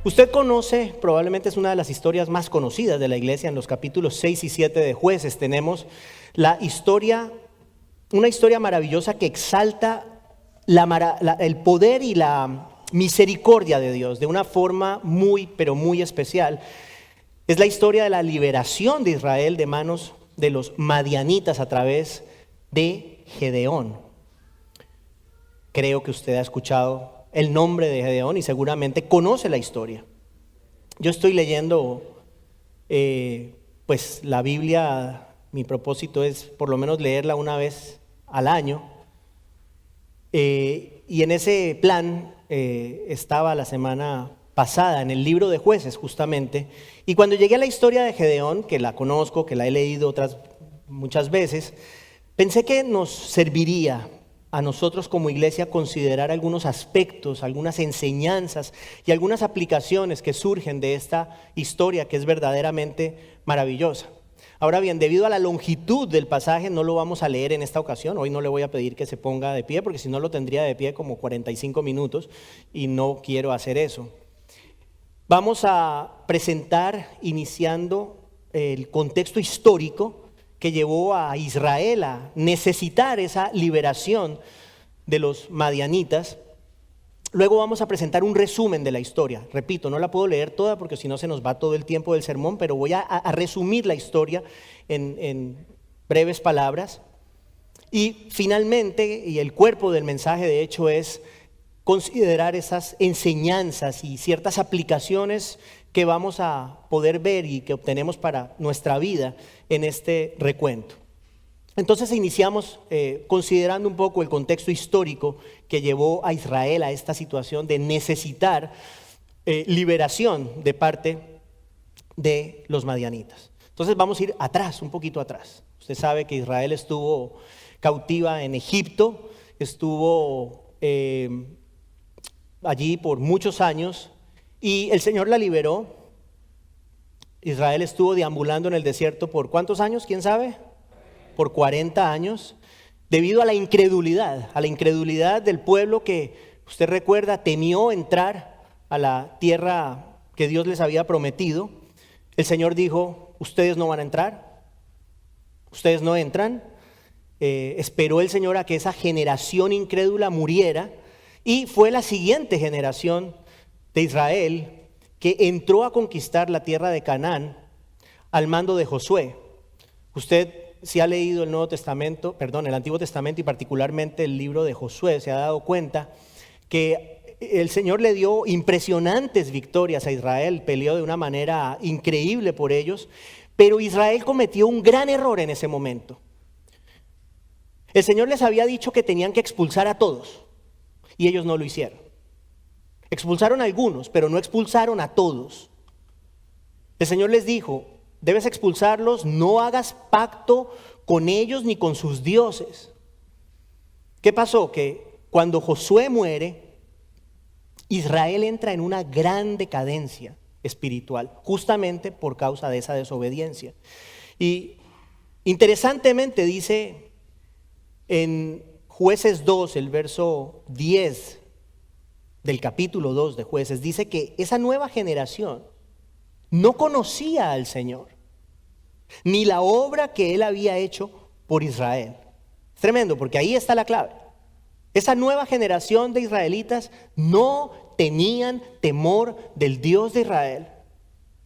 Usted conoce, probablemente es una de las historias más conocidas de la iglesia, en los capítulos 6 y 7 de Jueces tenemos la historia, una historia maravillosa que exalta el poder y la misericordia de Dios de una forma muy, pero muy especial. Es la historia de la liberación de Israel de manos de los madianitas a través de Gedeón. Creo que usted ha escuchado el nombre de Gedeón y seguramente conoce la historia. Yo estoy leyendo pues la Biblia. Mi propósito es por lo menos leerla una vez al año. Y en ese plan estaba la semana pasada en el libro de Jueces justamente. Y cuando llegué a la historia de Gedeón, que la conozco, que la he leído muchas veces, pensé que nos serviría a nosotros como iglesia considerar algunos aspectos, algunas enseñanzas y algunas aplicaciones que surgen de esta historia que es verdaderamente maravillosa. Ahora bien, debido a la longitud del pasaje no lo vamos a leer en esta ocasión. Hoy no le voy a pedir que se ponga de pie porque si no lo tendría de pie como 45 minutos y no quiero hacer eso. Vamos a presentar iniciando el contexto histórico que llevó a Israel a necesitar esa liberación de los madianitas. Luego vamos a presentar un resumen de la historia. Repito, no la puedo leer toda porque si no se nos va todo el tiempo del sermón, pero voy a resumir la historia en breves palabras. Y finalmente, y el cuerpo del mensaje de hecho es considerar esas enseñanzas y ciertas aplicaciones que vamos a poder ver y que obtenemos para nuestra vida en este recuento. Entonces iniciamos considerando un poco el contexto histórico que llevó a Israel a esta situación de necesitar liberación de parte de los madianitas. Entonces vamos a ir atrás, un poquito atrás. Usted sabe que Israel estuvo cautiva en Egipto, estuvo allí por muchos años y el Señor la liberó. Israel estuvo deambulando en el desierto por ¿cuántos años? ¿Quién sabe? Por 40 años, debido a la incredulidad del pueblo que, usted recuerda, temió entrar a la tierra que Dios les había prometido. El Señor dijo, ustedes no van a entrar, ustedes no entran. Esperó el Señor a que esa generación incrédula muriera y fue la siguiente generación de Israel que entró a conquistar la tierra de Canaán al mando de Josué. Usted, si ha leído el Antiguo Testamento y particularmente el libro de Josué, se ha dado cuenta que el Señor le dio impresionantes victorias a Israel, peleó de una manera increíble por ellos, pero Israel cometió un gran error en ese momento. El Señor les había dicho que tenían que expulsar a todos y ellos no lo hicieron. Expulsaron a algunos, pero no expulsaron a todos. El Señor les dijo, debes expulsarlos, no hagas pacto con ellos ni con sus dioses. ¿Qué pasó? Que cuando Josué muere, Israel entra en una gran decadencia espiritual, justamente por causa de esa desobediencia. Y interesantemente dice en Jueces 2, el verso 10 del capítulo 2 de Jueces, dice que esa nueva generación no conocía al Señor, ni la obra que Él había hecho por Israel. Es tremendo, porque ahí está la clave. Esa nueva generación de israelitas no tenían temor del Dios de Israel,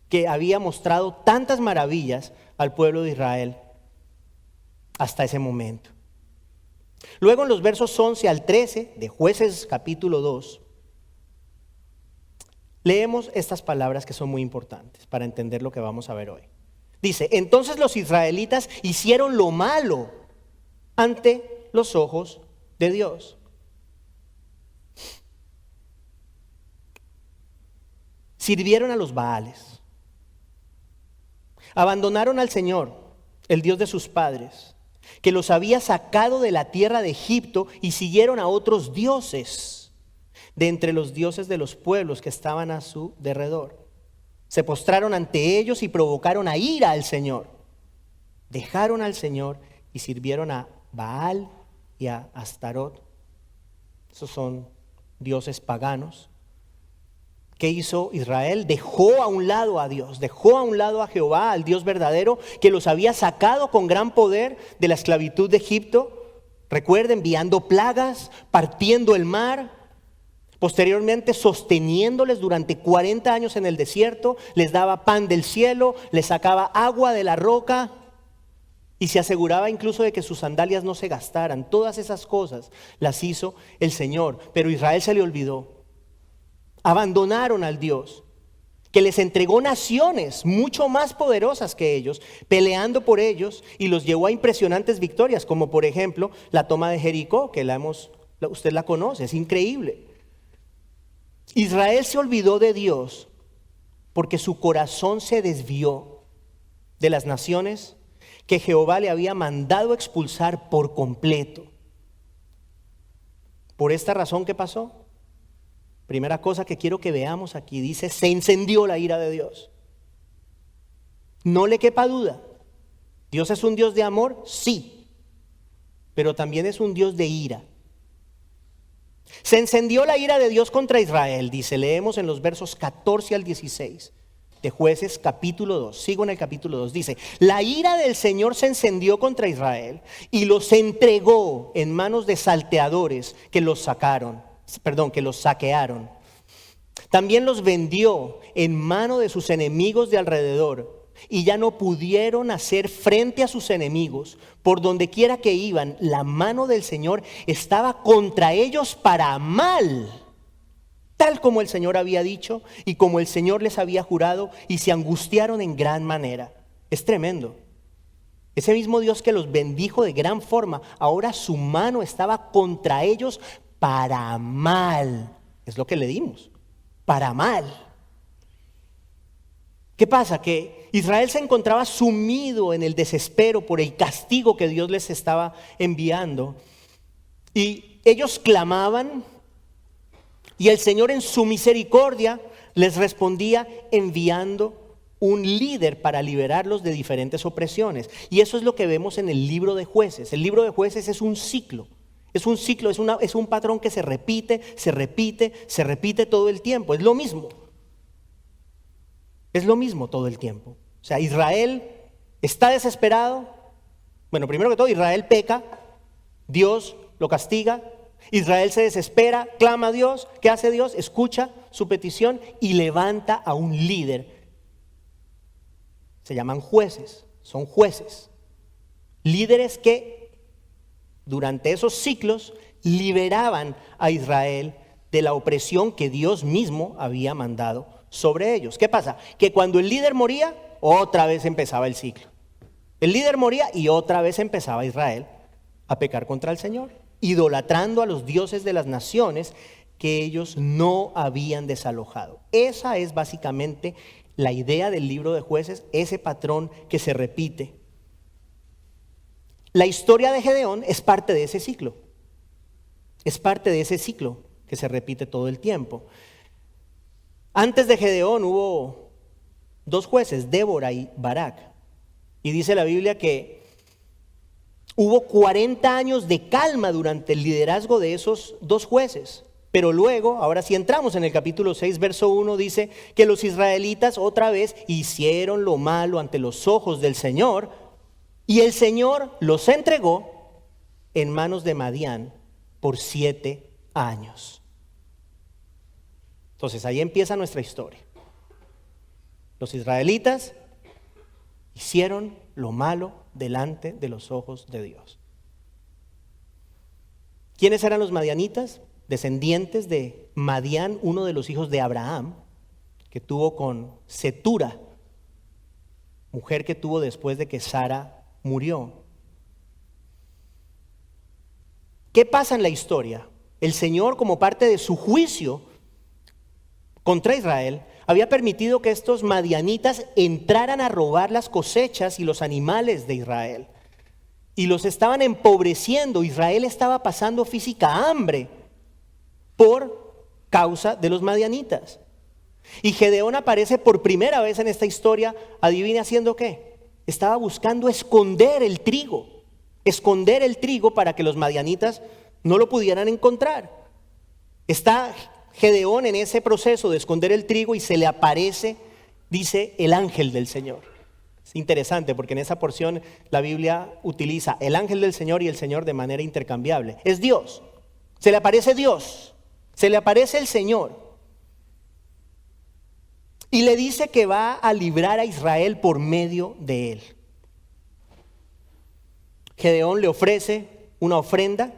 que había mostrado tantas maravillas al pueblo de Israel hasta ese momento. Luego en los versos 11 al 13 de Jueces capítulo 2, leemos estas palabras que son muy importantes para entender lo que vamos a ver hoy. Dice, entonces los israelitas hicieron lo malo ante los ojos de Dios. Sirvieron a los Baales. Abandonaron al Señor, el Dios de sus padres, que los había sacado de la tierra de Egipto, y siguieron a otros dioses de entre los dioses de los pueblos que estaban a su derredor. Se postraron ante ellos y provocaron a ira al Señor. Dejaron al Señor y sirvieron a Baal y a Astarot. Esos son dioses paganos. ¿Qué hizo Israel? Dejó a un lado a Dios, dejó a un lado a Jehová, al Dios verdadero, que los había sacado con gran poder de la esclavitud de Egipto. Recuerda, enviando plagas, partiendo el mar, posteriormente sosteniéndoles durante 40 años en el desierto, les daba pan del cielo, les sacaba agua de la roca y se aseguraba incluso de que sus sandalias no se gastaran. Todas esas cosas las hizo el Señor, pero Israel se le olvidó. Abandonaron al Dios que les entregó naciones mucho más poderosas que ellos, peleando por ellos, y los llevó a impresionantes victorias, como por ejemplo la toma de Jericó, que usted la conoce, es increíble. Israel se olvidó de Dios porque su corazón se desvió de las naciones que Jehová le había mandado expulsar por completo. Por esta razón, ¿qué pasó? Primera cosa que quiero que veamos aquí, dice, se encendió la ira de Dios. No le quepa duda. ¿Dios es un Dios de amor? Sí, pero también es un Dios de ira. Se encendió la ira de Dios contra Israel, dice, leemos en los versos 14 al 16 de Jueces capítulo 2, sigo en el capítulo 2, dice, la ira del Señor se encendió contra Israel y los entregó en manos de salteadores que los saquearon. También los vendió en mano de sus enemigos de alrededor. Y ya no pudieron hacer frente a sus enemigos. Por donde quiera que iban, la mano del Señor estaba contra ellos para mal, tal como el Señor había dicho y como el Señor les había jurado, y se angustiaron en gran manera. Es tremendo. Ese mismo Dios que los bendijo de gran forma, ahora su mano estaba contra ellos para mal. Es lo que le dimos, para mal. ¿Qué pasa? Que Israel se encontraba sumido en el desespero por el castigo que Dios les estaba enviando. Y ellos clamaban y el Señor en su misericordia les respondía enviando un líder para liberarlos de diferentes opresiones. Y eso es lo que vemos en el libro de Jueces. El libro de Jueces es un ciclo. Es un ciclo, es un patrón que se repite todo el tiempo. Es lo mismo. Es lo mismo todo el tiempo. O sea, Israel está desesperado. Bueno, primero que todo, Israel peca, Dios lo castiga, Israel se desespera, clama a Dios. ¿Qué hace Dios? Escucha su petición y levanta a un líder. Se llaman jueces, son jueces. Líderes que durante esos ciclos liberaban a Israel de la opresión que Dios mismo había mandado sobre ellos. ¿Qué pasa? Que cuando el líder moría, otra vez empezaba el ciclo. El líder moría y otra vez empezaba Israel a pecar contra el Señor, idolatrando a los dioses de las naciones que ellos no habían desalojado. Esa es básicamente la idea del libro de Jueces, ese patrón que se repite. La historia de Gedeón es parte de ese ciclo. Es parte de ese ciclo que se repite todo el tiempo. Antes de Gedeón hubo dos jueces, Débora y Barak. Y dice la Biblia que hubo 40 años de calma durante el liderazgo de esos dos jueces. Pero luego, ahora si entramos en el capítulo 6, verso 1, dice que los israelitas otra vez hicieron lo malo ante los ojos del Señor, y el Señor los entregó en manos de Madián por 7 años. Entonces ahí empieza nuestra historia. Los israelitas hicieron lo malo delante de los ojos de Dios. ¿Quiénes eran los madianitas? Descendientes de Madián, uno de los hijos de Abraham, que tuvo con Cetura, mujer que tuvo después de que Sara murió. ¿Qué pasa en la historia? El Señor, como parte de su juicio contra Israel, había permitido que estos madianitas entraran a robar las cosechas y los animales de Israel. Y los estaban empobreciendo. Israel estaba pasando física hambre por causa de los madianitas. Y Gedeón aparece por primera vez en esta historia, adivine haciendo qué. Estaba buscando esconder el trigo para que los madianitas no lo pudieran encontrar. Está Gedeón en ese proceso de esconder el trigo y se le aparece, dice, el ángel del Señor. Es interesante porque en esa porción la Biblia utiliza el ángel del Señor y el Señor de manera intercambiable. Es Dios. Se le aparece Dios. Se le aparece el Señor. Y le dice que va a librar a Israel por medio de él. Gedeón le ofrece una ofrenda,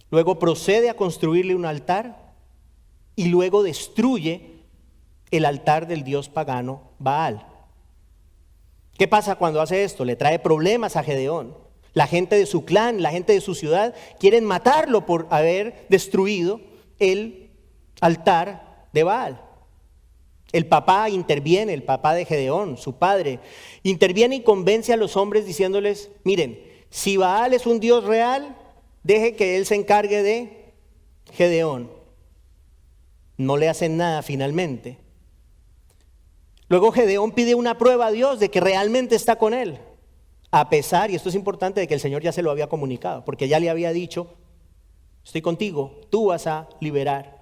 luego procede a construirle un altar y luego destruye el altar del dios pagano Baal. ¿Qué pasa cuando hace esto? Le trae problemas a Gedeón. La gente de su clan, la gente de su ciudad quieren matarlo por haber destruido el altar de Baal. El papá interviene, el papá de Gedeón, su padre, interviene y convence a los hombres diciéndoles, miren, si Baal es un dios real, deje que él se encargue de Gedeón. No le hacen nada finalmente. Luego Gedeón pide una prueba a Dios de que realmente está con él, a pesar, y esto es importante, de que el Señor ya se lo había comunicado, porque ya le había dicho, estoy contigo, tú vas a liberar.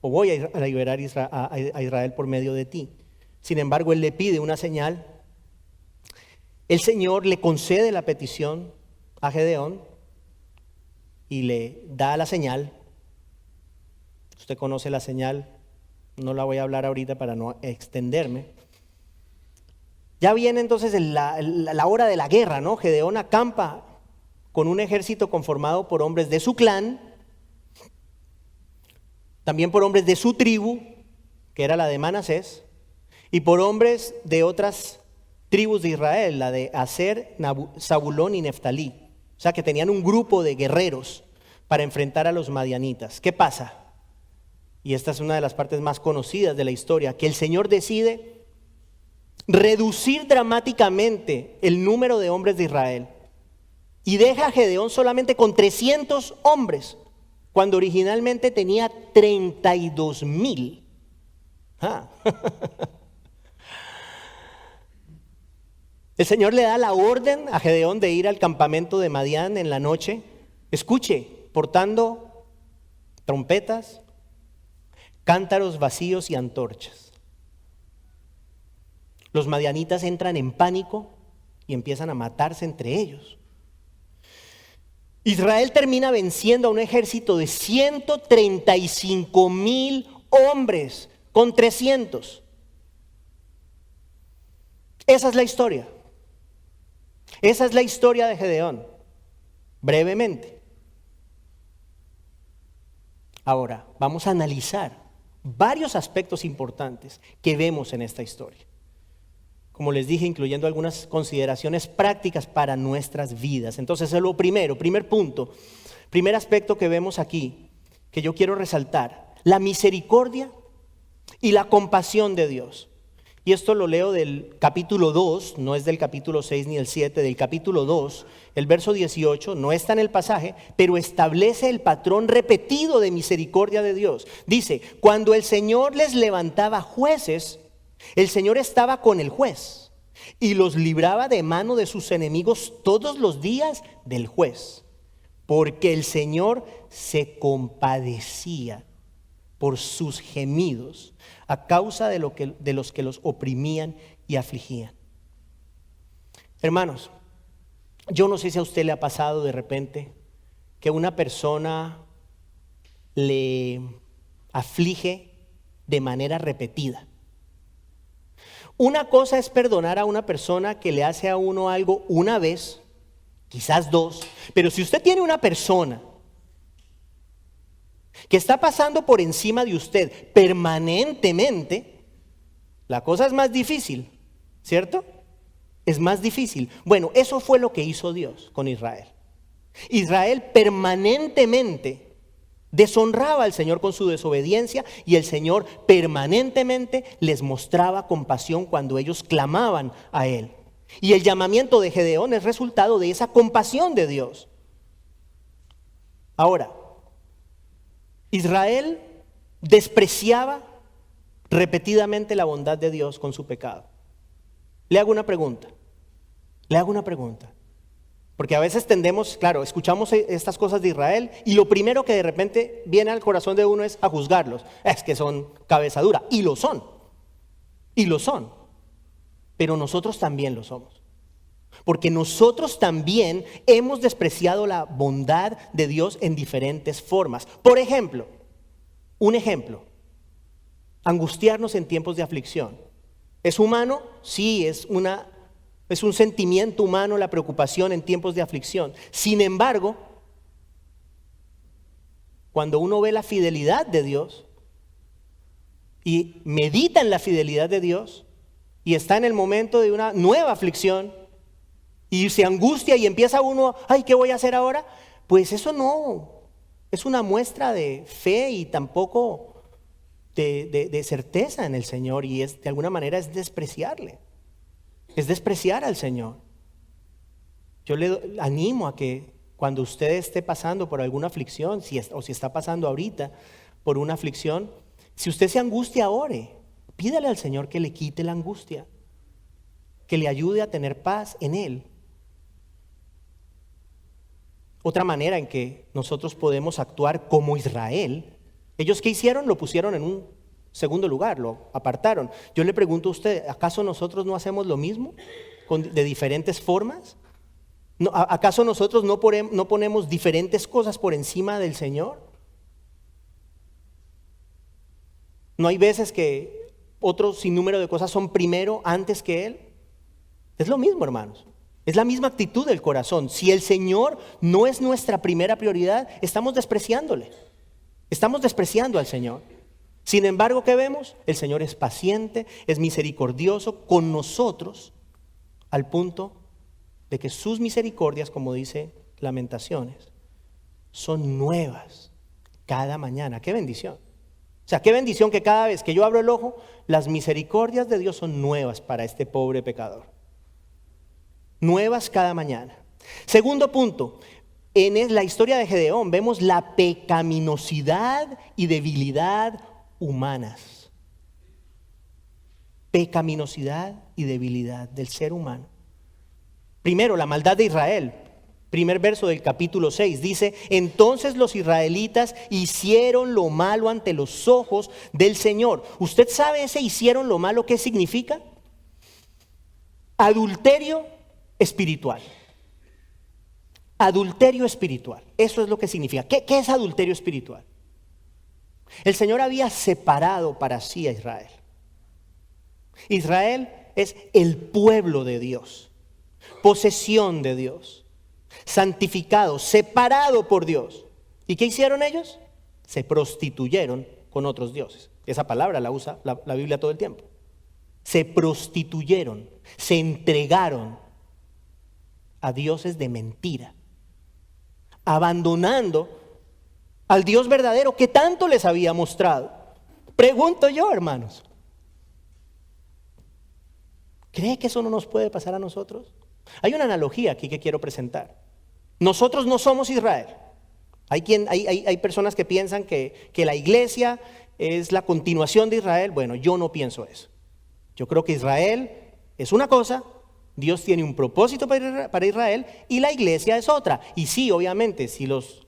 O voy a liberar a Israel por medio de ti. Sin embargo, él le pide una señal. El Señor le concede la petición a Gedeón y le da la señal. Usted conoce la señal, no la voy a hablar ahorita para no extenderme. Ya viene entonces la hora de la guerra, ¿no? Gedeón acampa con un ejército conformado por hombres de su clan, también por hombres de su tribu, que era la de Manasés, y por hombres de otras tribus de Israel, la de Aser, Zabulón y Neftalí. O sea que tenían un grupo de guerreros para enfrentar a los madianitas. ¿Qué pasa? Y esta es una de las partes más conocidas de la historia, que el Señor decide reducir dramáticamente el número de hombres de Israel y deja a Gedeón solamente con 300 hombres. Cuando originalmente tenía 32,000. El Señor le da la orden a Gedeón de ir al campamento de Madián en la noche. Escuche, portando trompetas, cántaros vacíos y antorchas. Los madianitas entran en pánico y empiezan a matarse entre ellos. Israel termina venciendo a un ejército de 135,000 hombres con 300. Esa es la historia. Esa es la historia de Gedeón, brevemente. Ahora, vamos a analizar varios aspectos importantes que vemos en esta historia. Como les dije, incluyendo algunas consideraciones prácticas para nuestras vidas. Entonces, es lo primero, primer punto, primer aspecto que vemos aquí, que yo quiero resaltar, la misericordia y la compasión de Dios. Y esto lo leo del capítulo 2, no es del capítulo 6 ni el 7, del capítulo 2, el verso 18, no está en el pasaje, pero establece el patrón repetido de misericordia de Dios. Dice, cuando el Señor les levantaba jueces, el Señor estaba con el juez y los libraba de mano de sus enemigos todos los días del juez, porque el Señor se compadecía por sus gemidos a causa de los que los oprimían y afligían. Hermanos, yo no sé si a usted le ha pasado de repente que una persona le aflige de manera repetida. Una cosa es perdonar a una persona que le hace a uno algo una vez, quizás dos, pero si usted tiene una persona que está pasando por encima de usted permanentemente, la cosa es más difícil, ¿cierto? Es más difícil. Bueno, eso fue lo que hizo Dios con Israel. Israel permanentemente deshonraba al Señor con su desobediencia y el Señor permanentemente les mostraba compasión cuando ellos clamaban a Él. Y el llamamiento de Gedeón es resultado de esa compasión de Dios. Ahora, Israel despreciaba repetidamente la bondad de Dios con su pecado. Le hago una pregunta, Porque a veces tendemos, claro, escuchamos estas cosas de Israel y lo primero que de repente viene al corazón de uno es a juzgarlos. Es que son cabeza dura. Y lo son. Y lo son. Pero nosotros también lo somos. Porque nosotros también hemos despreciado la bondad de Dios en diferentes formas. Por ejemplo, un ejemplo, angustiarnos en tiempos de aflicción. ¿Es humano? Sí, es un sentimiento humano la preocupación en tiempos de aflicción. Sin embargo, cuando uno ve la fidelidad de Dios y medita en la fidelidad de Dios y está en el momento de una nueva aflicción y se angustia y empieza uno, ay, ¿qué voy a hacer ahora? Pues eso no es una muestra de fe y tampoco de certeza en el Señor, y de alguna manera es despreciarle. Es despreciar al Señor. Yo le animo a que cuando usted esté pasando por alguna aflicción, o si está pasando ahorita por una aflicción, si usted se angustia, ore. Pídale al Señor que le quite la angustia, que le ayude a tener paz en Él. Otra manera en que nosotros podemos actuar como Israel, ellos ¿qué hicieron? Lo pusieron en un segundo lugar, lo apartaron. Yo le pregunto a usted, ¿acaso nosotros no hacemos lo mismo de diferentes formas? ¿Acaso nosotros no ponemos diferentes cosas por encima del Señor? ¿No hay veces que otro sinnúmero de cosas son primero antes que Él? Es lo mismo, hermanos. Es la misma actitud del corazón. Si el Señor no es nuestra primera prioridad, estamos despreciándole. Estamos despreciando al Señor. Sin embargo, ¿qué vemos? El Señor es paciente, es misericordioso con nosotros, al punto de que sus misericordias, como dice Lamentaciones, son nuevas cada mañana. ¡Qué bendición! O sea, qué bendición que cada vez que yo abro el ojo, las misericordias de Dios son nuevas para este pobre pecador. Nuevas cada mañana. Segundo punto, en la historia de Gedeón vemos la pecaminosidad y debilidad humanas. Pecaminosidad y debilidad del ser humano. Primero, la maldad de Israel. Primer verso del capítulo 6 dice: entonces los israelitas hicieron lo malo ante los ojos del Señor. ¿Usted sabe ese hicieron lo malo qué significa? Adulterio espiritual. Adulterio espiritual. Eso es lo que significa. ¿Qué es adulterio espiritual? El Señor había separado para sí a Israel. Israel es el pueblo de Dios, posesión de Dios, santificado, separado por Dios. ¿Y qué hicieron ellos? Se prostituyeron con otros dioses. Esa palabra la usa la Biblia todo el tiempo. Se prostituyeron, se entregaron a dioses de mentira, abandonando al Dios verdadero que tanto les había mostrado. Pregunto yo, hermanos, ¿cree que eso no nos puede pasar a nosotros? Hay una analogía aquí que quiero presentar. Nosotros no somos Israel. Hay personas que piensan que la iglesia es la continuación de Israel. Bueno, yo no pienso eso. Yo creo que Israel es una cosa, Dios tiene un propósito para Israel y la iglesia es otra. Y sí, obviamente, si los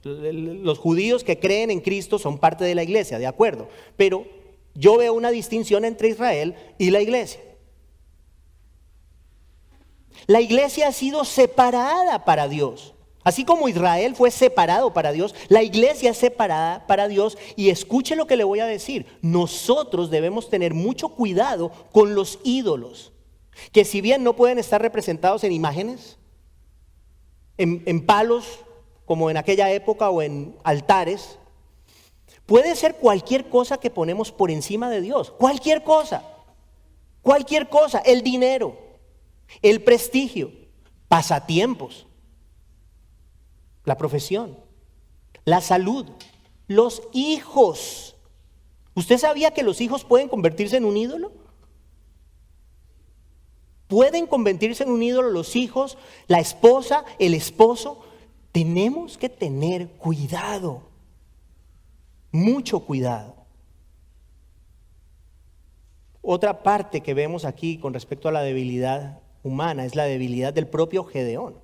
judíos que creen en Cristo son parte de la iglesia, de acuerdo. Pero yo veo una distinción entre Israel y la iglesia. La iglesia ha sido separada para Dios. Así como Israel fue separado para Dios, la iglesia es separada para Dios. Y escuche lo que le voy a decir. Nosotros debemos tener mucho cuidado con los ídolos, que si bien no pueden estar representados en imágenes, en palos, como en aquella época, o en altares, puede ser cualquier cosa que ponemos por encima de Dios. Cualquier cosa, el dinero, el prestigio, pasatiempos, la profesión, la salud, los hijos. ¿Usted sabía que los hijos pueden convertirse en un ídolo? Pueden convertirse en un ídolo los hijos, la esposa, el esposo. Tenemos que tener cuidado, mucho cuidado. Otra parte que vemos aquí con respecto a la debilidad humana es la debilidad del propio Gedeón.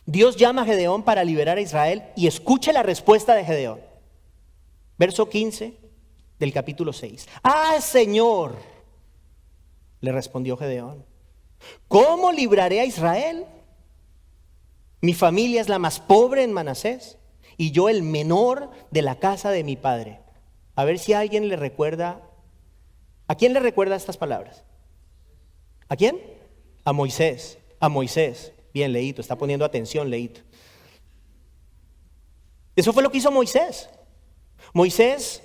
Dios llama a Gedeón para liberar a Israel y escuche la respuesta de Gedeón. Verso 15 del capítulo 6. ¡Ah, Señor!, le respondió Gedeón, ¿cómo libraré a Israel? Mi familia es la más pobre en Manasés y yo el menor de la casa de mi padre. A ver si alguien le recuerda. ¿A quién le recuerda estas palabras? ¿A quién? A Moisés. A Moisés. Bien, Leito, está poniendo atención, Leito. Eso fue lo que hizo Moisés. Moisés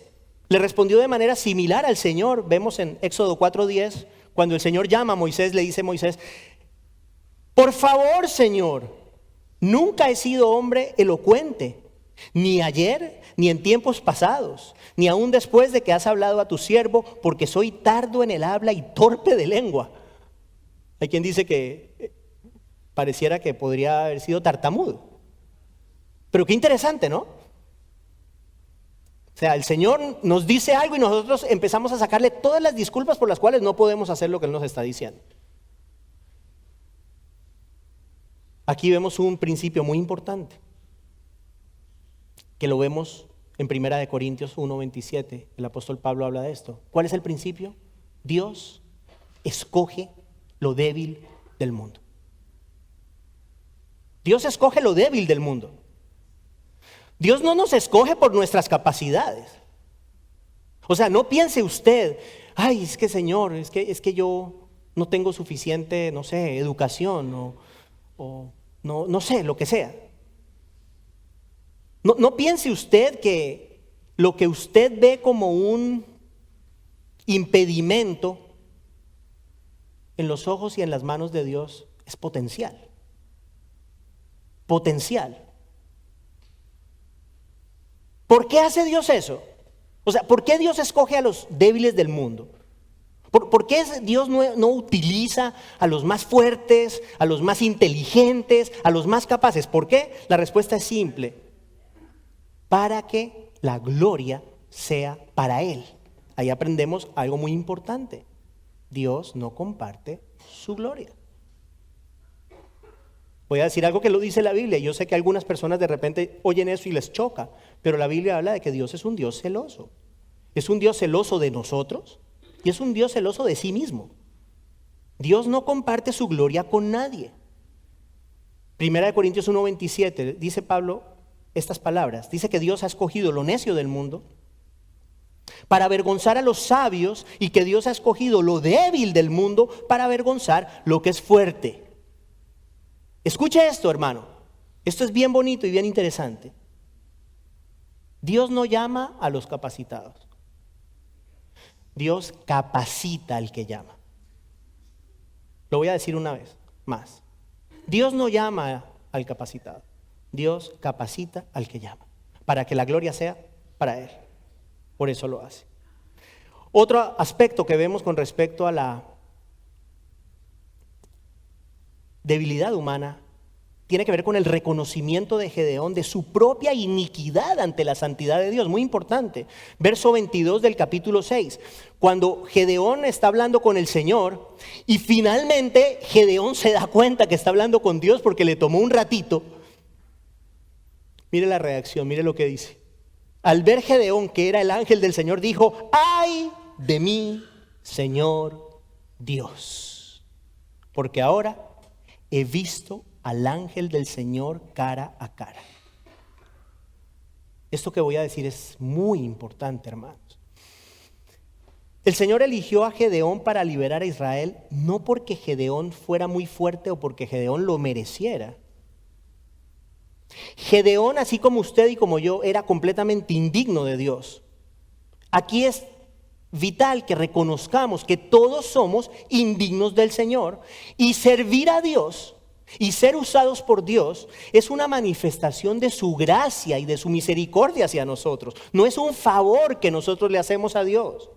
le respondió de manera similar al Señor. Vemos en Éxodo 4:10, cuando el Señor llama a Moisés, le dice Moisés: por favor, Señor, nunca he sido hombre elocuente, ni ayer, ni en tiempos pasados, ni aún después de que has hablado a tu siervo, porque soy tardo en el habla y torpe de lengua. Hay quien dice que pareciera que podría haber sido tartamudo. Pero qué interesante, ¿no? O sea, el Señor nos dice algo y nosotros empezamos a sacarle todas las disculpas por las cuales no podemos hacer lo que Él nos está diciendo. Aquí vemos un principio muy importante, que lo vemos en 1 Corintios 1:27. El apóstol Pablo habla de esto. ¿Cuál es el principio? Dios escoge lo débil del mundo. Dios escoge lo débil del mundo. Dios no nos escoge por nuestras capacidades. O sea, no piense usted: ay, es que Señor, es que yo no tengo suficiente, no sé, educación o no sé, lo que sea. No piense usted que lo que usted ve como un impedimento en los ojos y en las manos de Dios es potencial. Potencial. ¿Por qué hace Dios eso? O sea, ¿por qué Dios escoge a los débiles del mundo? ¿Por qué Dios no utiliza a los más fuertes, a los más inteligentes, a los más capaces? ¿Por qué? La respuesta es simple: para que la gloria sea para Él. Ahí aprendemos algo muy importante: Dios no comparte su gloria. Voy a decir algo que lo dice la Biblia. Yo sé que algunas personas de repente oyen eso y les choca, pero la Biblia habla de que Dios es un Dios celoso. Es un Dios celoso de nosotros y es un Dios celoso de sí mismo. Dios no comparte su gloria con nadie. 1 Corintios 1:27 dice Pablo estas palabras. Dice que Dios ha escogido lo necio del mundo para avergonzar a los sabios, y que Dios ha escogido lo débil del mundo para avergonzar lo que es fuerte. Escuche esto, hermano. Esto es bien bonito y bien interesante. Dios no llama a los capacitados. Dios capacita al que llama. Lo voy a decir una vez más. Dios no llama al capacitado. Dios capacita al que llama, para que la gloria sea para Él. Por eso lo hace. Otro aspecto que vemos con respecto a la debilidad humana tiene que ver con el reconocimiento de Gedeón de su propia iniquidad ante la santidad de Dios. Muy importante. Verso 22 del capítulo 6. Cuando Gedeón está hablando con el Señor y finalmente Gedeón se da cuenta que está hablando con Dios porque le tomó un ratito. Mire la reacción, mire lo que dice. Al ver Gedeón que era el ángel del Señor, dijo: ¡ay de mí, Señor Dios! Porque ahora he visto al ángel del Señor cara a cara. Esto que voy a decir es muy importante, hermanos. El Señor eligió a Gedeón para liberar a Israel, no porque Gedeón fuera muy fuerte o porque Gedeón lo mereciera. Gedeón, así como usted y como yo, era completamente indigno de Dios. Aquí es vital que reconozcamos que todos somos indignos del Señor, y servir a Dios y ser usados por Dios es una manifestación de su gracia y de su misericordia hacia nosotros. No es un favor que nosotros le hacemos a Dios.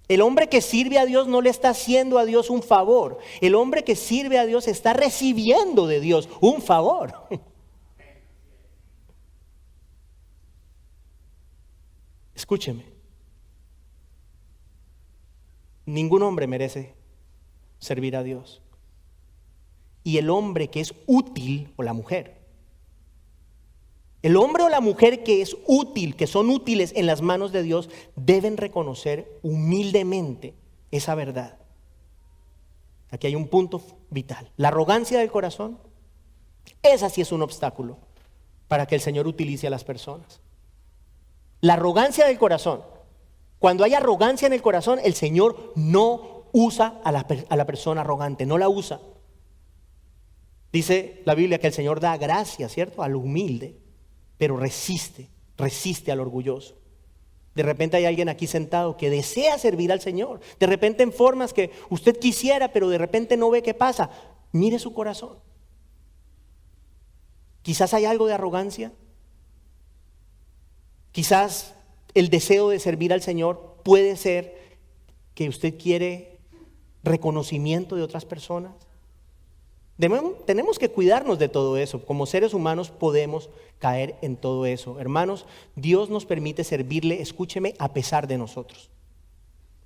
El hombre que sirve a Dios no le está haciendo a Dios un favor. El hombre que sirve a Dios está recibiendo de Dios un favor. Escúcheme. Ningún hombre merece servir a Dios. y el hombre que es útil o la mujer. El hombre o la mujer que es útil, que son útiles en las manos de Dios, deben reconocer humildemente esa verdad. Aquí hay un punto vital. La arrogancia del corazón, esa sí es un obstáculo para que el Señor utilice a las personas. La arrogancia del corazón. Cuando hay arrogancia en el corazón, el Señor no usa a la persona arrogante, no la usa. Dice la Biblia que el Señor da gracia, ¿cierto?, al humilde, pero resiste al orgulloso. De repente hay alguien aquí sentado que desea servir al Señor. De repente en formas que usted quisiera, pero de repente no ve qué pasa. Mire su corazón. Quizás hay algo de arrogancia. Quizás el deseo de servir al Señor puede ser que usted quiere reconocimiento de otras personas. Tenemos que cuidarnos de todo eso. Como seres humanos podemos caer en todo eso. Hermanos, Dios nos permite servirle, escúcheme, a pesar de nosotros.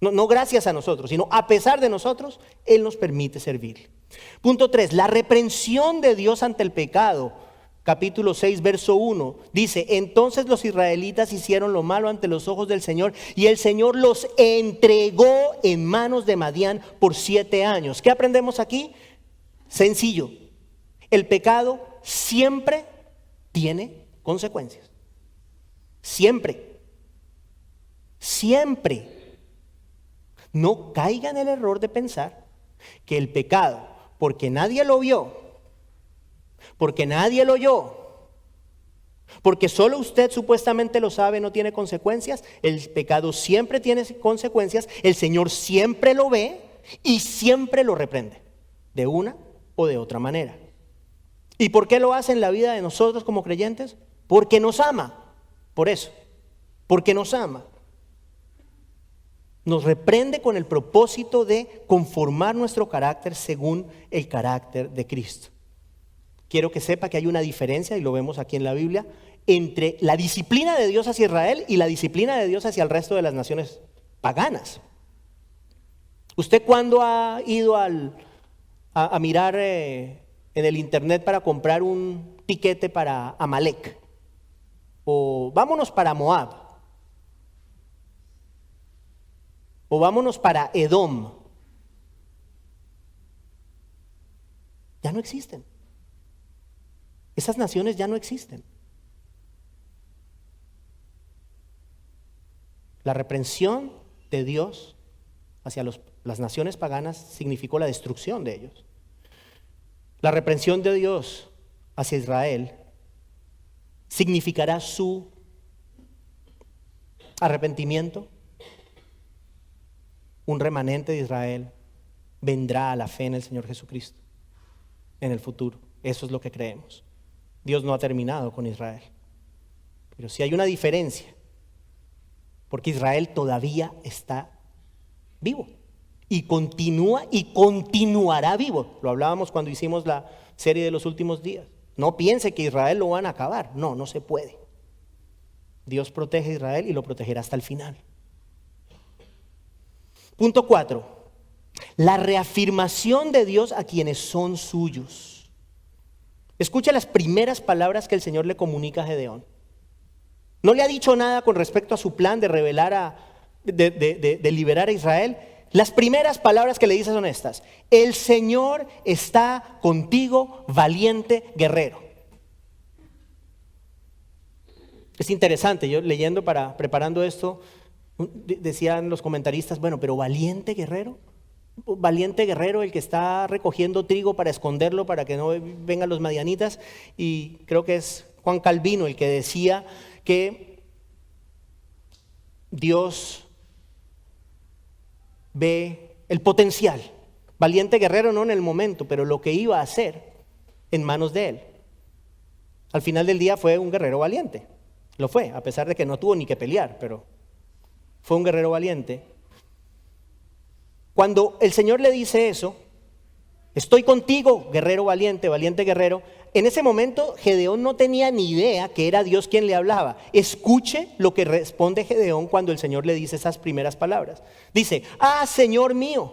No gracias a nosotros, sino a pesar de nosotros, Él nos permite servirle. Punto 3, la reprensión de Dios ante el pecado. Capítulo 6, verso 1, dice: entonces los israelitas hicieron lo malo ante los ojos del Señor, y el Señor los entregó en manos de Madián por 7 años. ¿Qué aprendemos aquí? Sencillo, el pecado siempre tiene consecuencias. Siempre. No caiga en el error de pensar que el pecado, porque nadie lo vio, porque nadie lo oyó, porque solo usted supuestamente lo sabe, no tiene consecuencias. El pecado siempre tiene consecuencias, el Señor siempre lo ve y siempre lo reprende, de una o de otra manera. ¿Y por qué lo hace en la vida de nosotros como creyentes? Porque nos ama, por eso, porque nos ama. Nos reprende con el propósito de conformar nuestro carácter según el carácter de Cristo. Quiero que sepa que hay una diferencia, y lo vemos aquí en la Biblia, entre la disciplina de Dios hacia Israel y la disciplina de Dios hacia el resto de las naciones paganas. ¿Usted cuándo ha ido a mirar en el internet para comprar un tiquete para Amalek? O vámonos para Moab. O vámonos para Edom. Ya no existen. Esas naciones ya no existen. La reprensión de Dios hacia las naciones paganas significó la destrucción de ellos. La reprensión de Dios hacia Israel significará su arrepentimiento. Un remanente de Israel vendrá a la fe en el Señor Jesucristo en el futuro. Eso es lo que creemos. Dios no ha terminado con Israel, pero sí hay una diferencia, porque Israel todavía está vivo y continúa y continuará vivo. Lo hablábamos cuando hicimos la serie de los últimos días. No piense que Israel lo van a acabar. No se puede. Dios protege a Israel y lo protegerá hasta el final. Punto 4. La reafirmación de Dios a quienes son suyos. Escucha las primeras palabras que el Señor le comunica a Gedeón. No le ha dicho nada con respecto a su plan de de liberar a Israel. Las primeras palabras que le dice son estas: el Señor está contigo, valiente guerrero. Es interesante, yo leyendo preparando esto, decían los comentaristas, bueno, pero valiente guerrero. Valiente guerrero, el que está recogiendo trigo para esconderlo para que no vengan los madianitas. Y creo que es Juan Calvino el que decía que Dios ve el potencial. Valiente guerrero no en el momento, pero lo que iba a hacer en manos de él. Al final del día fue un guerrero valiente. Lo fue, a pesar de que no tuvo ni que pelear, pero fue un guerrero valiente. Cuando el Señor le dice eso, estoy contigo, guerrero valiente, valiente guerrero, en ese momento Gedeón no tenía ni idea que era Dios quien le hablaba. Escuche lo que responde Gedeón cuando el Señor le dice esas primeras palabras. Dice: Señor mío,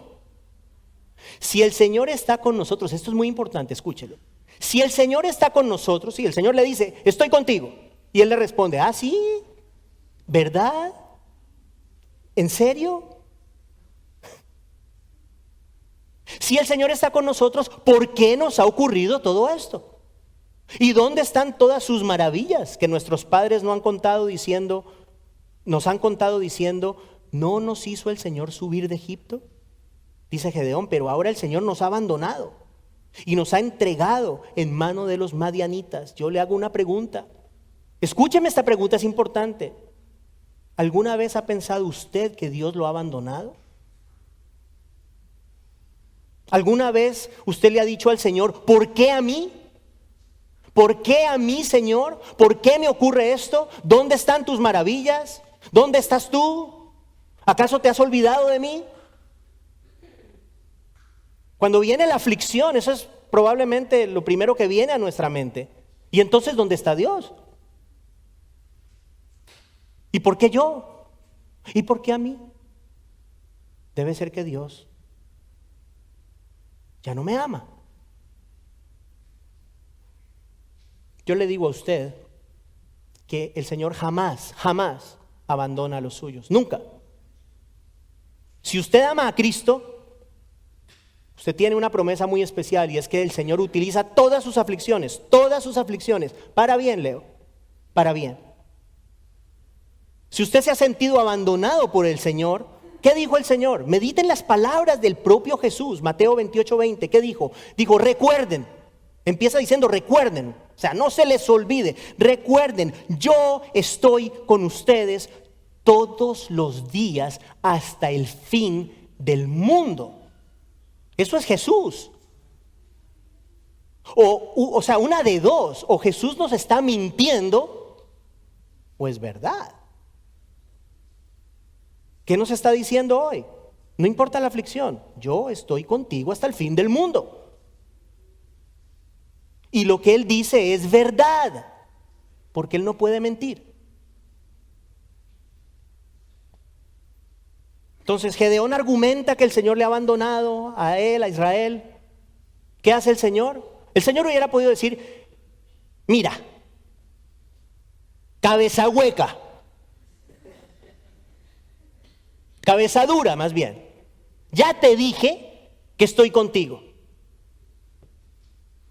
Si el Señor está con nosotros, esto es muy importante, escúchelo. Si el Señor está con nosotros y el Señor le dice, estoy contigo, y él le responde, ah, sí, ¿verdad? ¿En serio? Si el Señor está con nosotros, ¿por qué nos ha ocurrido todo esto? ¿Y dónde están todas sus maravillas que nuestros padres nos han contado diciendo, ¿no nos hizo el Señor subir de Egipto? Dice Gedeón, pero ahora el Señor nos ha abandonado y nos ha entregado en mano de los madianitas. Yo le hago una pregunta. Escúcheme, esta pregunta es importante. ¿Alguna vez ha pensado usted que Dios lo ha abandonado? ¿Alguna vez usted le ha dicho al Señor, ¿por qué a mí? ¿Por qué a mí, Señor? ¿Por qué me ocurre esto? ¿Dónde están tus maravillas? ¿Dónde estás tú? ¿Acaso te has olvidado de mí? Cuando viene la aflicción, eso es probablemente lo primero que viene a nuestra mente. ¿Y entonces dónde está Dios? ¿Y por qué yo? ¿Y por qué a mí? Debe ser que Dios ya no me ama. Yo le digo a usted que el Señor jamás abandona a los suyos, nunca. Si usted ama a Cristo, usted tiene una promesa muy especial, y es que el Señor utiliza todas sus aflicciones, para bien, Leo, para bien. Si usted se ha sentido abandonado por el Señor, ¿qué dijo el Señor? Mediten las palabras del propio Jesús, Mateo 28:20. ¿Qué dijo? Dijo, recuerden. Empieza diciendo, recuerden. O sea, no se les olvide. Recuerden, yo estoy con ustedes todos los días hasta el fin del mundo. Eso es Jesús. O sea, una de dos. O Jesús nos está mintiendo, o es verdad. ¿Qué nos está diciendo hoy? No importa la aflicción, yo estoy contigo hasta el fin del mundo. Y lo que Él dice es verdad, porque Él no puede mentir. Entonces Gedeón argumenta que el Señor le ha abandonado a él, a Israel. ¿Qué hace el Señor? El Señor hubiera podido decir, mira, cabeza hueca, cabeza dura más bien, ya te dije que estoy contigo.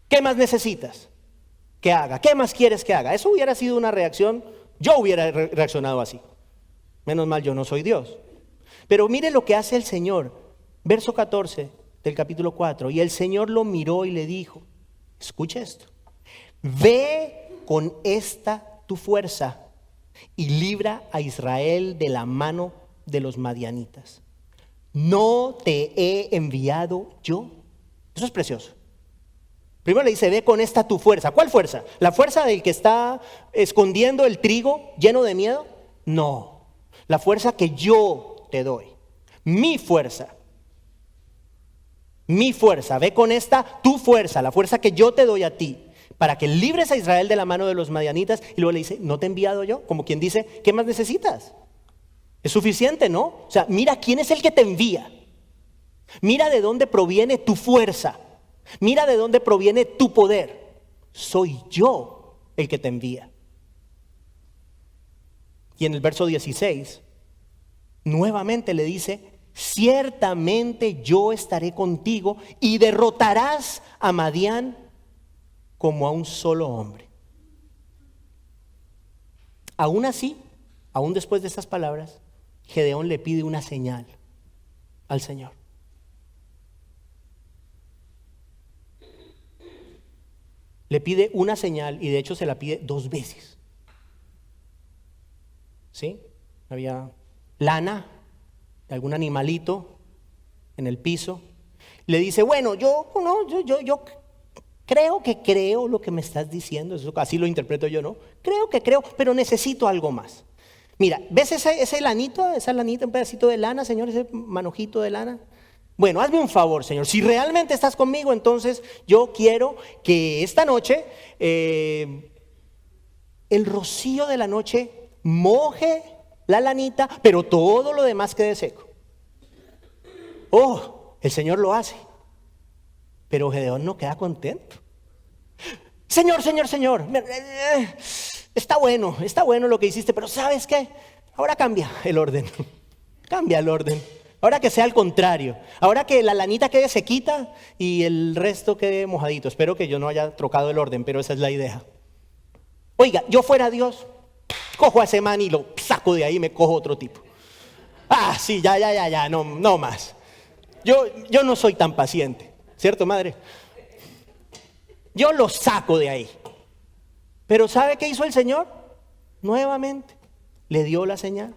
¿Qué más necesitas que haga? ¿Qué más quieres que haga? Eso hubiera sido una reacción, yo hubiera reaccionado así. Menos mal yo no soy Dios. Pero mire lo que hace el Señor. Verso 14 del capítulo 4. Y el Señor lo miró y le dijo, escucha esto, ve con esta tu fuerza y libra a Israel de la mano de los madianitas. ¿No te he enviado yo? Eso es precioso. Primero le dice, ve con esta tu fuerza. ¿Cuál fuerza? ¿La fuerza del que está escondiendo el trigo lleno de miedo? No, la fuerza que yo te doy. Mi fuerza, ve con esta tu fuerza, la fuerza que yo te doy a ti, para que libres a Israel de la mano de los madianitas. Y luego le dice, ¿no te he enviado yo? Como quien dice, ¿qué más necesitas? Es suficiente, ¿no? O sea, mira quién es el que te envía. Mira de dónde proviene tu fuerza. Mira de dónde proviene tu poder. Soy yo el que te envía. Y en el verso 16, nuevamente le dice, ciertamente yo estaré contigo y derrotarás a Madián como a un solo hombre. Aún así, aún después de estas palabras, Gedeón le pide una señal al Señor. Le pide una señal, y de hecho se la pide 2 veces. ¿Sí? Había lana de algún animalito en el piso. Le dice, bueno, yo creo lo que me estás diciendo, eso, así lo interpreto yo, ¿no? Creo, pero necesito algo más. Mira, ¿ves ese lanito, esa lanita, un pedacito de lana, Señor, ese manojito de lana? Bueno, hazme un favor, Señor, si realmente estás conmigo, entonces yo quiero que esta noche el rocío de la noche moje la lanita, pero todo lo demás quede seco. Oh, el Señor lo hace. Pero Gedeón no queda contento. Señor, está bueno lo que hiciste, pero ¿sabes qué? Ahora cambia el orden. Cambia el orden. Ahora que sea al contrario. Ahora que la lanita quede sequita y el resto quede mojadito. Espero que yo no haya trocado el orden, pero esa es la idea. Oiga, yo fuera Dios, cojo a ese man y lo saco de ahí y me cojo otro tipo. Ah, sí, ya, no más. Yo no soy tan paciente, ¿cierto, madre? Yo lo saco de ahí. Pero ¿sabe qué hizo el Señor? Nuevamente, le dio la señal.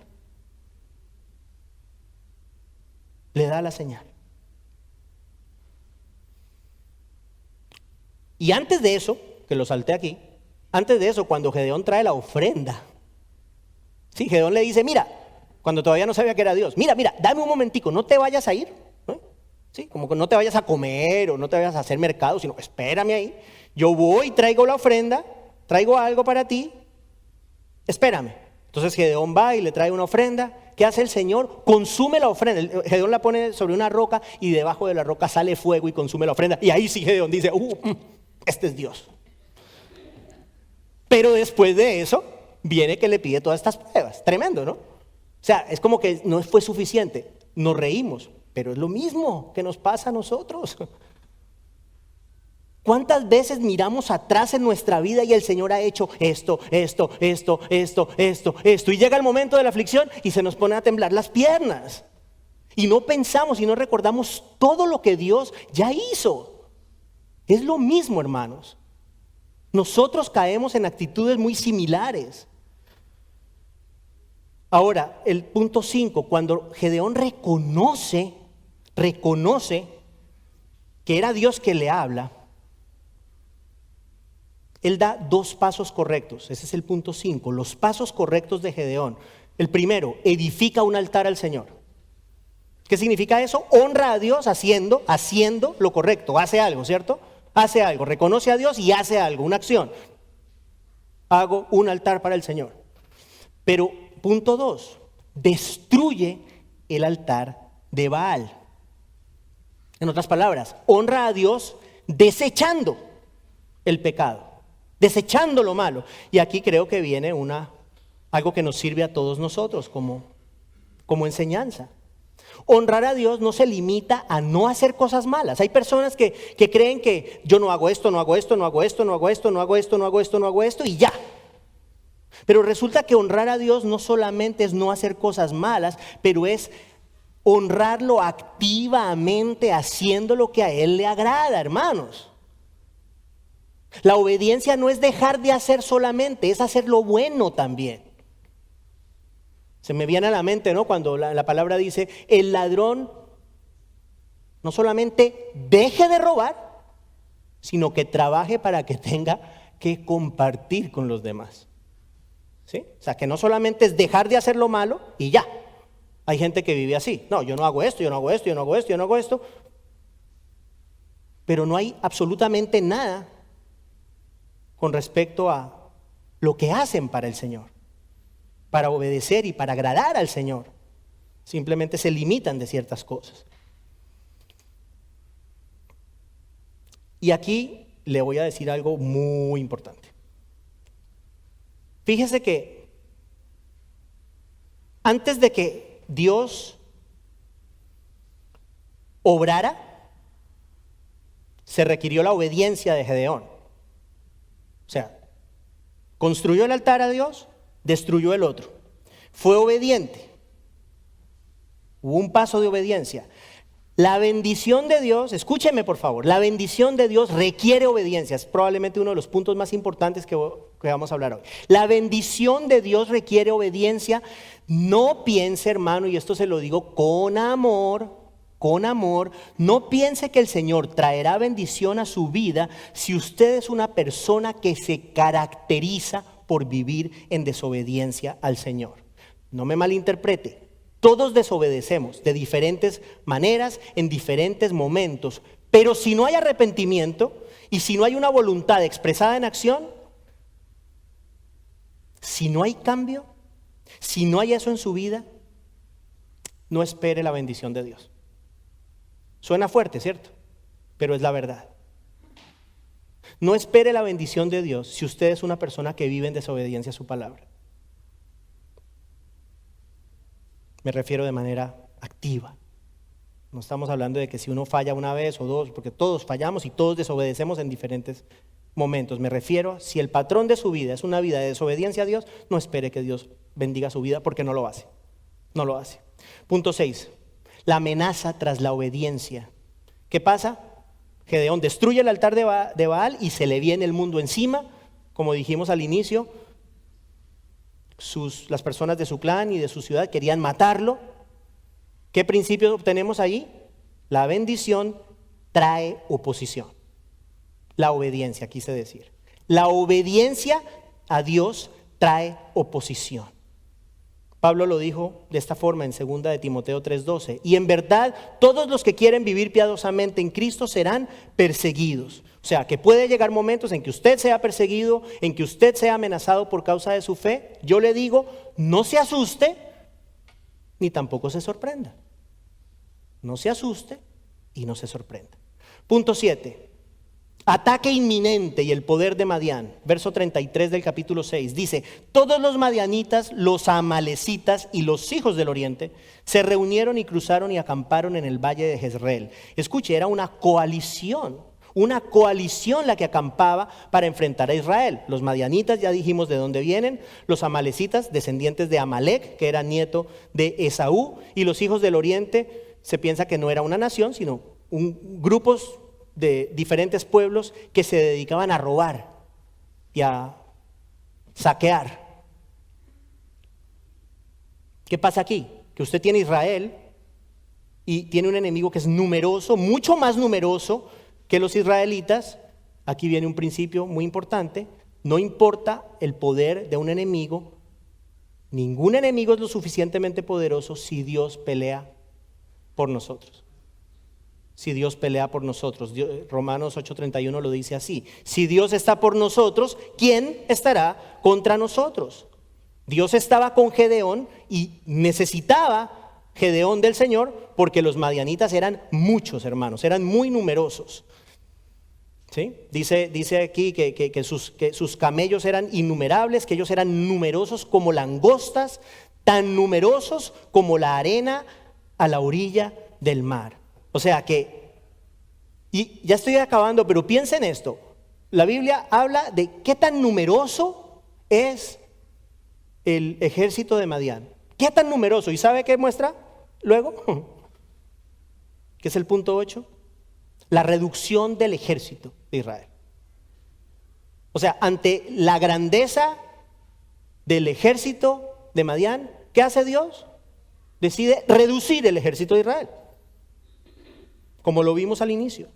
Le da la señal. Y antes de eso, que lo salté aquí, antes de eso, cuando Gedeón trae la ofrenda, sí, Gedeón le dice, mira, cuando todavía no sabía que era Dios, mira, dame un momentico, no te vayas a ir, ¿no? Sí, como que no te vayas a comer o no te vayas a hacer mercado, sino espérame ahí, yo voy, traigo la ofrenda, traigo algo para ti, espérame. Entonces Gedeón va y le trae una ofrenda. ¿Qué hace el Señor? Consume la ofrenda. Gedeón la pone sobre una roca y debajo de la roca sale fuego y consume la ofrenda. Y ahí sí Gedeón dice, este es Dios. Pero después de eso, viene que le pide todas estas pruebas. Tremendo, ¿no? O sea, es como que no fue suficiente. Nos reímos, pero es lo mismo que nos pasa a nosotros. ¿Cuántas veces miramos atrás en nuestra vida y el Señor ha hecho esto? Y llega el momento de la aflicción y se nos pone a temblar las piernas. Y no pensamos y no recordamos todo lo que Dios ya hizo. Es lo mismo, hermanos. Nosotros caemos en actitudes muy similares. Ahora, el punto 5, cuando Gedeón reconoce que era Dios que le habla, él da 2 pasos correctos. Ese es el punto 5, los pasos correctos de Gedeón. El primero, edifica un altar al Señor. ¿Qué significa eso? Honra a Dios haciendo lo correcto. Hace algo, ¿cierto? Hace algo, reconoce a Dios y hace algo, una acción. Hago un altar para el Señor. Pero, punto 2, destruye el altar de Baal. En otras palabras, honra a Dios desechando el pecado. Desechando lo malo. Y aquí creo que viene algo que nos sirve a todos nosotros como enseñanza. Honrar a Dios no se limita a no hacer cosas malas. Hay personas que creen que yo no hago esto y ya. Pero resulta que honrar a Dios no solamente es no hacer cosas malas, pero es honrarlo activamente haciendo lo que a Él le agrada, hermanos. La obediencia no es dejar de hacer solamente, es hacer lo bueno también. Se me viene a la mente, ¿no? Cuando la palabra dice, el ladrón no solamente deje de robar, sino que trabaje para que tenga que compartir con los demás. ¿Sí? O sea, que no solamente es dejar de hacer lo malo y ya. Hay gente que vive así. No, yo no hago esto, yo no hago esto, yo no hago esto, yo no hago esto. Pero no hay absolutamente nada con respecto a lo que hacen para el Señor, para obedecer y para agradar al Señor. Simplemente se limitan de ciertas cosas. Y aquí le voy a decir algo muy importante. Fíjese que antes de que Dios obrara, se requirió la obediencia de Gedeón. O sea, construyó el altar a Dios, destruyó el otro. Fue obediente. Hubo un paso de obediencia. La bendición de Dios, escúcheme por favor, la bendición de Dios requiere obediencia. Es probablemente uno de los puntos más importantes que vamos a hablar hoy. La bendición de Dios requiere obediencia. No piense, hermano, y esto se lo digo con amor, no piense que el Señor traerá bendición a su vida si usted es una persona que se caracteriza por vivir en desobediencia al Señor. No me malinterprete, todos desobedecemos de diferentes maneras, en diferentes momentos, pero si no hay arrepentimiento y si no hay una voluntad expresada en acción, si no hay cambio, si no hay eso en su vida, no espere la bendición de Dios. Suena fuerte, ¿cierto? pero es la verdad. No espere la bendición de Dios si usted es una persona que vive en desobediencia a su palabra. Me refiero de manera activa. No estamos hablando de que si uno falla una vez o dos, porque todos fallamos y todos desobedecemos en diferentes momentos. Me refiero, si el patrón de su vida es una vida de desobediencia a Dios, no espere que Dios bendiga su vida porque no lo hace. No lo hace. Punto 6. La amenaza tras la obediencia. ¿Qué pasa? Gedeón destruye el altar de Baal y se le viene el mundo encima. Como dijimos al inicio, las personas de su clan y de su ciudad querían matarlo. ¿Qué principios obtenemos ahí? La bendición trae oposición. La obediencia, quise decir. La obediencia a Dios trae oposición. Pablo lo dijo de esta forma en 2 de Timoteo 3:12. Y en verdad, todos los que quieren vivir piadosamente en Cristo serán perseguidos. O sea, que puede llegar momentos en que usted sea perseguido, en que usted sea amenazado por causa de su fe. Yo le digo, no se asuste, ni tampoco se sorprenda. No se asuste y no se sorprenda. Punto 7. Ataque inminente y el poder de Madián. Verso 33 del capítulo 6. Dice, todos los madianitas, los amalecitas y los hijos del oriente se reunieron y cruzaron y acamparon en el valle de Jezreel. Escuche, era una coalición la que acampaba para enfrentar a Israel. Los madianitas, ya dijimos de dónde vienen. Los amalecitas, descendientes de Amalek, que era nieto de Esaú. Y los hijos del oriente, se piensa que no era una nación, sino grupos de diferentes pueblos que se dedicaban a robar y a saquear. ¿Qué pasa aquí? Que usted tiene Israel y tiene un enemigo que es numeroso, mucho más numeroso que los israelitas. Aquí viene un principio muy importante: no importa el poder de un enemigo, ningún enemigo es lo suficientemente poderoso si Dios pelea por nosotros. Si Dios pelea por nosotros. Romanos 8:31 lo dice así: si Dios está por nosotros, ¿quién estará contra nosotros? Dios estaba con Gedeón y necesitaba Gedeón del Señor porque los madianitas eran muchos, hermanos, eran muy numerosos. ¿Sí? Dice aquí que sus camellos eran innumerables, que ellos eran numerosos como langostas, tan numerosos como la arena a la orilla del mar. O sea que, y ya estoy acabando, pero piensa en esto. La Biblia habla de qué tan numeroso es el ejército de Madián. ¿Qué tan numeroso? ¿Y sabe qué muestra luego? ¿Qué es el punto 8? La reducción del ejército de Israel. O sea, ante la grandeza del ejército de Madián, ¿qué hace Dios? Decide reducir el ejército de Israel. Como lo vimos al inicio.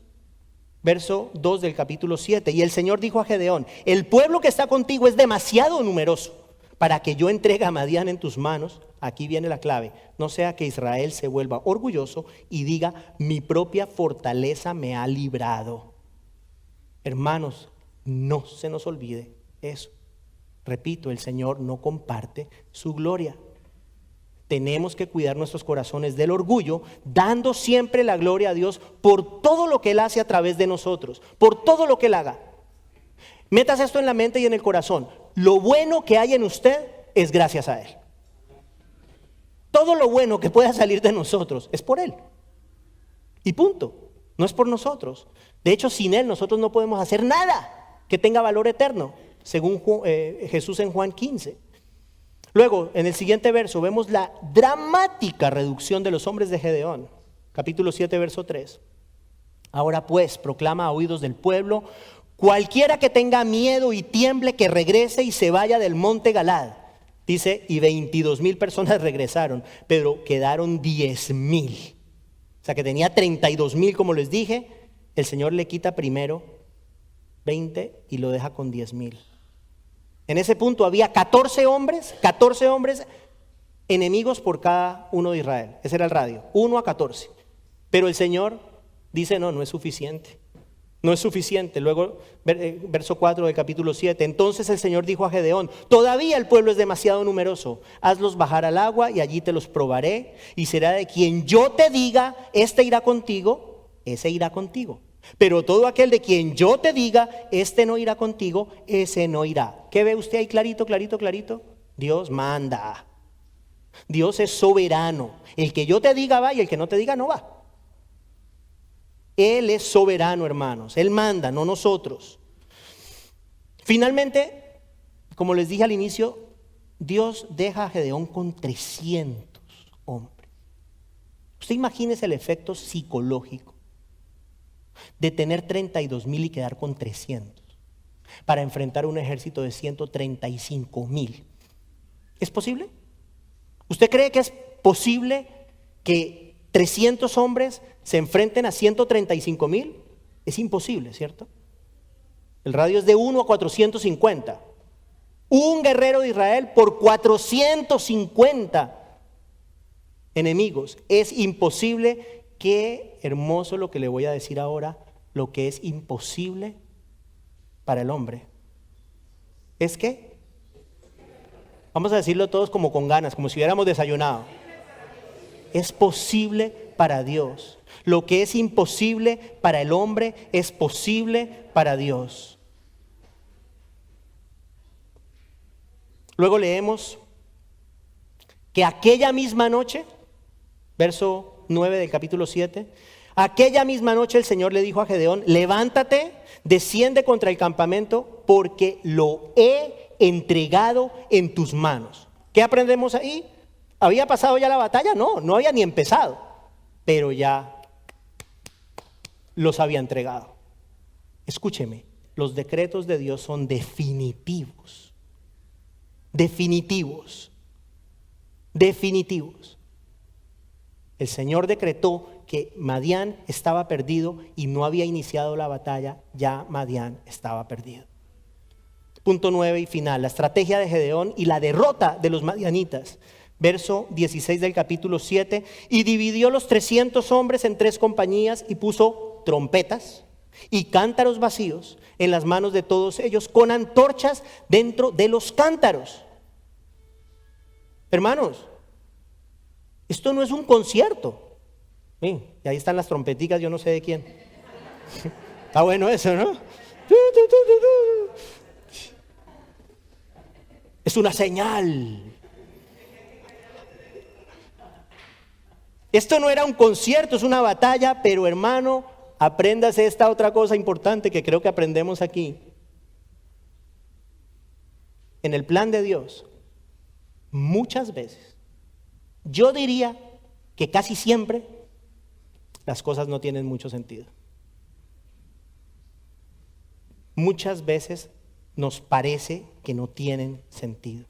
Verso 2 del capítulo 7. Y el Señor dijo a Gedeón: el pueblo que está contigo es demasiado numeroso para que yo entregue a Madián en tus manos. Aquí viene la clave: no sea que Israel se vuelva orgulloso y diga, mi propia fortaleza me ha librado. Hermanos, no se nos olvide eso. Repito, el Señor no comparte su gloria. Tenemos que cuidar nuestros corazones del orgullo, dando siempre la gloria a Dios por todo lo que Él hace a través de nosotros, por todo lo que Él haga. Metas esto en la mente y en el corazón: lo bueno que hay en usted es gracias a Él. Todo lo bueno que pueda salir de nosotros es por Él. Y punto. No es por nosotros. De hecho, sin Él nosotros no podemos hacer nada que tenga valor eterno, según Jesús en Juan 15. Luego, en el siguiente verso, vemos la dramática reducción de los hombres de Gedeón. Capítulo 7, verso 3. Ahora pues, proclama a oídos del pueblo: cualquiera que tenga miedo y tiemble, que regrese y se vaya del monte Galad. Dice, y 22,000 personas regresaron, pero quedaron 10,000. O sea que tenía 32,000, como les dije. El Señor le quita primero 20 y lo deja con 10,000. En ese punto había 14 hombres enemigos por cada uno de Israel. Ese era el radio, 1 a 14. Pero el Señor dice, no es suficiente. No es suficiente. Luego, verso 4 del capítulo 7. Entonces el Señor dijo a Gedeón: todavía el pueblo es demasiado numeroso. Hazlos bajar al agua y allí te los probaré. Y será de quien yo te diga, este irá contigo, ese irá contigo. Pero todo aquel de quien yo te diga, este no irá contigo, ese no irá. ¿Qué ve usted ahí clarito, clarito, clarito? Dios manda. Dios es soberano. El que yo te diga va y el que no te diga no va. Él es soberano, hermanos. Él manda, no nosotros. Finalmente, como les dije al inicio, Dios deja a Gedeón con 300 hombres. Usted imagínese el efecto psicológico de tener 32,000 y quedar con 300 para enfrentar un ejército de 135,000. ¿Es posible? ¿Usted cree que es posible que 300 hombres se enfrenten a 135,000? Es imposible, ¿cierto? El radio es de 1 a 450. Un guerrero de Israel por 450 enemigos. Es imposible. Qué hermoso lo que le voy a decir ahora. Lo que es imposible para el hombre es que, vamos a decirlo todos como con ganas, como si hubiéramos desayunado. Es posible para Dios. Lo que es imposible para el hombre es posible para Dios. Luego leemos que aquella misma noche, verso 9 del capítulo 7, aquella misma noche el Señor le dijo a Gedeón: levántate, desciende contra el campamento, porque lo he entregado en tus manos. ¿Qué aprendemos ahí? ¿Había pasado ya la batalla? No había ni empezado, pero ya los había entregado. Escúcheme, los decretos de Dios son definitivos. Definitivos. Definitivos. El Señor decretó que Madián estaba perdido y no había iniciado la batalla, ya Madián estaba perdido. Punto 9 y final, la estrategia de Gedeón y la derrota de los madianitas. Verso 16 del capítulo 7, y dividió los 300 hombres en 3 compañías y puso trompetas y cántaros vacíos en las manos de todos ellos, con antorchas dentro de los cántaros. Hermanos, esto no es un concierto. Y ahí están las trompeticas, yo no sé de quién. Está bueno eso, ¿no? Es una señal. Esto no era un concierto, es una batalla, pero hermano, apréndase esta otra cosa importante que creo que aprendemos aquí. En el plan de Dios, muchas veces, yo diría que casi siempre, las cosas no tienen mucho sentido. Muchas veces nos parece que no tienen sentido.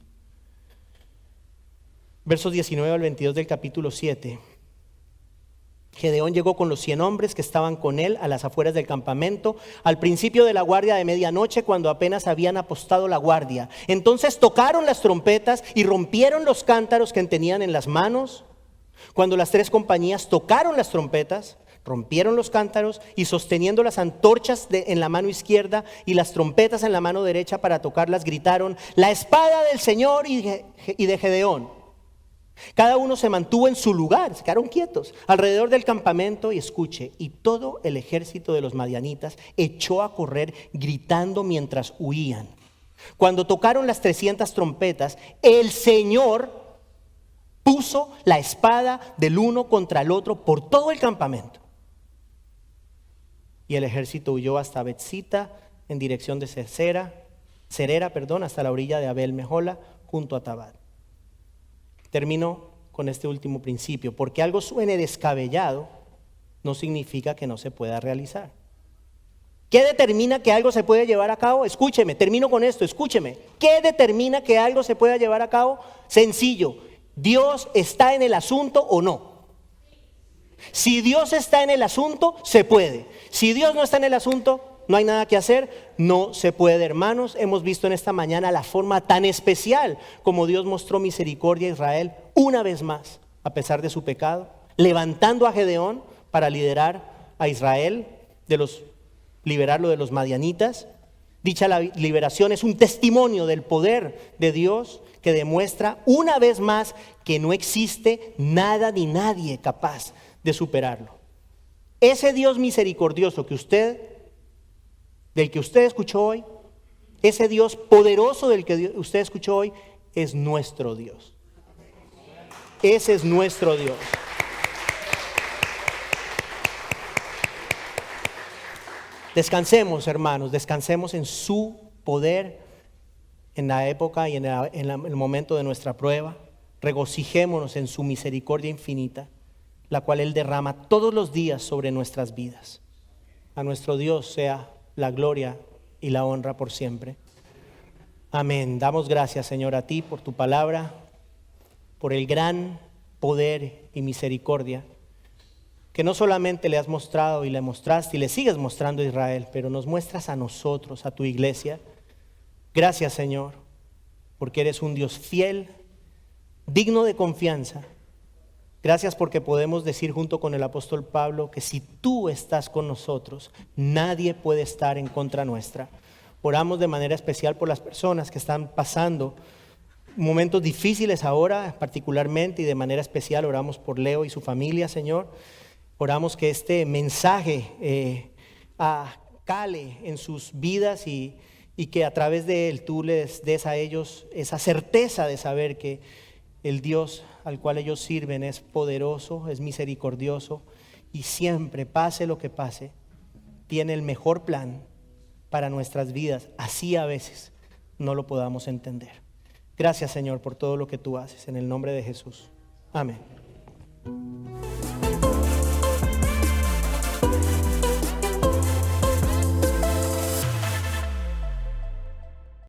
Versos 19 al 22 del capítulo 7. Gedeón llegó con los 100 hombres que estaban con él a las afueras del campamento, al principio de la guardia de medianoche, cuando apenas habían apostado la guardia. Entonces tocaron las trompetas y rompieron los cántaros que tenían en las manos. Cuando las 3 compañías tocaron las trompetas, rompieron los cántaros y sosteniendo las antorchas en la mano izquierda y las trompetas en la mano derecha para tocarlas, gritaron: la espada del Señor y de Gedeón. Cada uno se mantuvo en su lugar, se quedaron quietos alrededor del campamento, y escuche, y todo el ejército de los madianitas echó a correr gritando mientras huían. Cuando tocaron las 300 trompetas, el Señor puso la espada del uno contra el otro por todo el campamento. Y el ejército huyó hasta Betzita en dirección de Cerera, hasta la orilla de Abel Mejola, junto a Tabad. Termino con este último principio. Porque algo suene descabellado, no significa que no se pueda realizar. ¿Qué determina que algo se puede llevar a cabo? Escúcheme, termino con esto, escúcheme. ¿Qué determina que algo se pueda llevar a cabo? Sencillo, ¿Dios está en el asunto o no? Si Dios está en el asunto, se puede. Si Dios no está en el asunto, no hay nada que hacer, no se puede, hermanos. Hemos visto en esta mañana la forma tan especial como Dios mostró misericordia a Israel una vez más, a pesar de su pecado, levantando a Gedeón para liderar a Israel, liberarlo de los madianitas. Dicha liberación es un testimonio del poder de Dios que demuestra una vez más que no existe nada ni nadie capaz de superarlo. Ese Dios misericordioso del que usted escuchó hoy, ese Dios poderoso del que usted escuchó hoy, es nuestro Dios. Ese es nuestro Dios. Descansemos, hermanos, descansemos en su poder en la época y en el momento de nuestra prueba. Regocijémonos en su misericordia infinita, la cual Él derrama todos los días sobre nuestras vidas. A nuestro Dios sea la gloria y la honra por siempre. Amén. Damos gracias, Señor, a ti por tu palabra, por el gran poder y misericordia que no solamente le has mostrado y le mostraste y le sigues mostrando a Israel, pero nos muestras a nosotros, a tu iglesia. Gracias, Señor, porque eres un Dios fiel, digno de confianza. Gracias porque podemos decir junto con el apóstol Pablo que si tú estás con nosotros, nadie puede estar en contra nuestra. Oramos de manera especial por las personas que están pasando momentos difíciles ahora, particularmente, y de manera especial oramos por Leo y su familia, Señor. Oramos que este mensaje cale en sus vidas y que a través de él tú les des a ellos esa certeza de saber que el Dios al cual ellos sirven es poderoso, es misericordioso y siempre, pase lo que pase, tiene el mejor plan para nuestras vidas, así a veces no lo podamos entender. Gracias, Señor, por todo lo que tú haces, en el nombre de Jesús. Amén.